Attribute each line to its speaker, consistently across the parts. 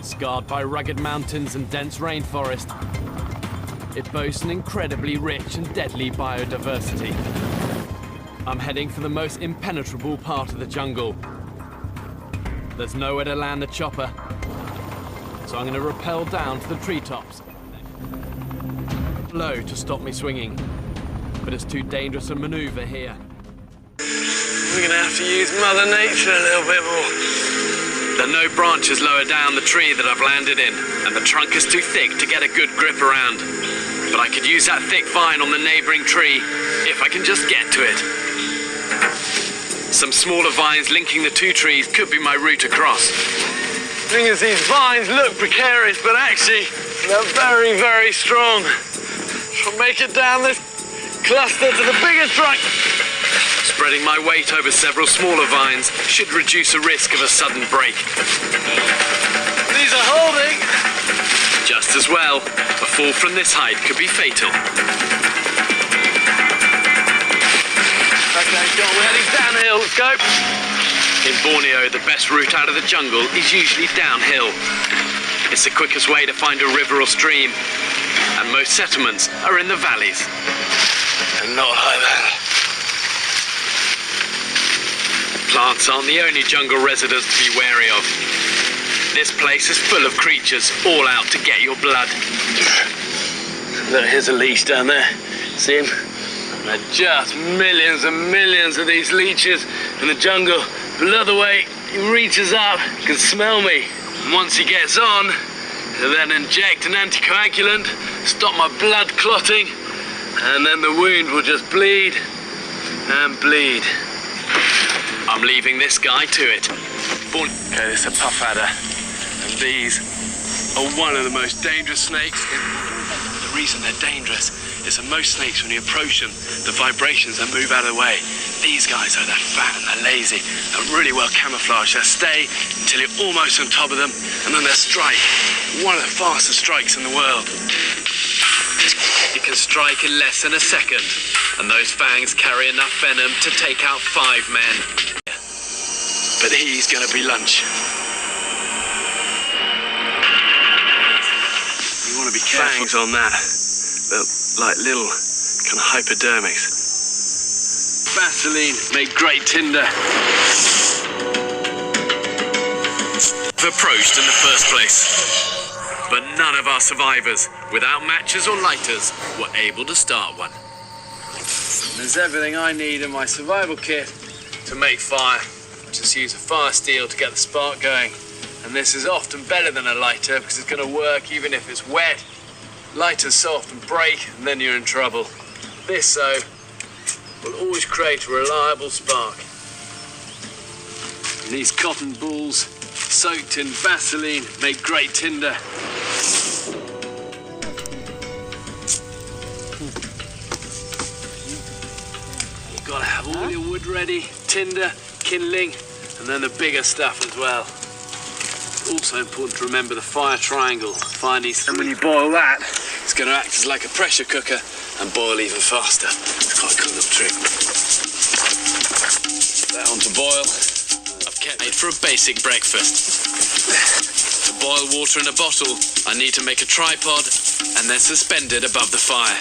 Speaker 1: Scarred by rugged mountains and dense rainforest, it boasts an incredibly rich and deadly biodiversity. I'm heading for the most impenetrable part of the jungle. There's nowhere to land the chopper, so I'm going to rappel down to the treetops. Low to stop me swinging, but it's too dangerous a maneuver here.
Speaker 2: We're gonna have to use Mother Nature a little bit more.
Speaker 1: There are no branches lower down the tree that I've landed in, and the trunk is too thick to get a good grip around. But I could use that thick vine on the neighboring tree, if I can just get to it. Some smaller vines linking the two trees could be my route across.
Speaker 2: The thing is, these vines look precarious, but actually, they're very, very strong. I'll make it down this cluster to the bigger trunk.
Speaker 1: Spreading my weight over several smaller vines should reduce the risk of a sudden break.
Speaker 2: These are holding.
Speaker 1: Just as well, a fall from this height could be fatal.
Speaker 2: Okay, John, we're heading downhill. Let's go.
Speaker 1: In Borneo, the best route out of the jungle is usually downhill. It's the quickest way to find a river or stream, and most settlements are in the valleys.
Speaker 2: And not like that.
Speaker 1: Plants aren't the only jungle residents to be wary of. This place is full of creatures, all out to get your blood.
Speaker 2: Look, here's a leech down there. See him? There are just millions and millions of these leeches in the jungle. But look the way he reaches up, he can smell me. And once he gets on, he'll then inject an anticoagulant, stop my blood clotting, and then the wound will just bleed and bleed.
Speaker 1: I'm leaving this guy to it.
Speaker 2: Okay, this is a puff adder, and these are one of the most dangerous snakes. The reason they're dangerous is that most snakes, when you approach them, the vibrations, they move out of the way. These guys are, they're fat and they're lazy, they're really well camouflaged. They'll stay until you're almost on top of them, and then they'll strike. One of the fastest strikes in the world.
Speaker 1: It can strike in less than a second, and those fangs carry enough venom to take out 5 men.
Speaker 2: But he's gonna be lunch. You wanna be careful. Fangs on that. They're like little kind of hypodermics. Vaseline make great tinder.
Speaker 1: Approached in the first place. But none of our survivors, without matches or lighters, were able to start one.
Speaker 2: There's everything I need in my survival kit to make fire. Just use a fire steel to get the spark going. And this is often better than a lighter because it's going to work even if it's wet. Lighters so often break and then you're in trouble. This, though, will always create a reliable spark. And these cotton balls soaked in Vaseline make great tinder. You've got to have all your wood ready, tinder, kindling, and then the bigger stuff as well. Also important to remember the fire triangle. Find these, and when you boil that, it's going to act as like a pressure cooker and boil even faster. It's quite a cool little trick. Put that on to boil.
Speaker 1: I've kept made for a basic breakfast. To boil water in a bottle, I need to make a tripod and then suspend it above the fire.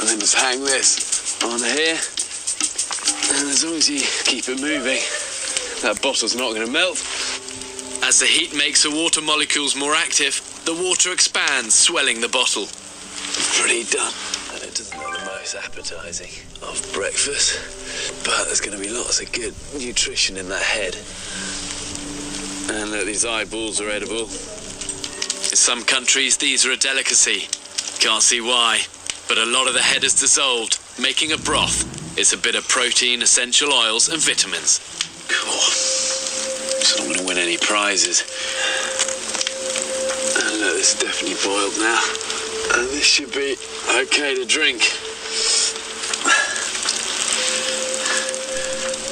Speaker 2: And then just hang this on here. And as long as you keep it moving, that bottle's not going to melt.
Speaker 1: As the heat makes the water molecules more active, the water expands, swelling the bottle.
Speaker 2: Pretty done. And it doesn't look the most appetizing of breakfast, but there's going to be lots of good nutrition in that head. And look, these eyeballs are edible.
Speaker 1: In some countries, these are a delicacy. Can't see why, but a lot of the head is dissolved, making a broth. It's a bit of protein, essential oils, and vitamins.
Speaker 2: Cool. So I'm not going to win any prizes. And look, this is definitely boiled now. And this should be okay to drink.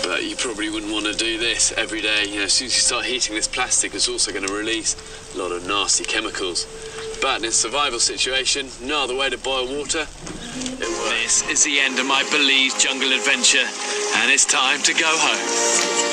Speaker 2: But you probably wouldn't want to do this every day. You know, as soon as you start heating this plastic, it's also going to release a lot of nasty chemicals. But in a survival situation, no other way to boil water.
Speaker 1: This is the end of my Belize jungle adventure, and it's time to go home.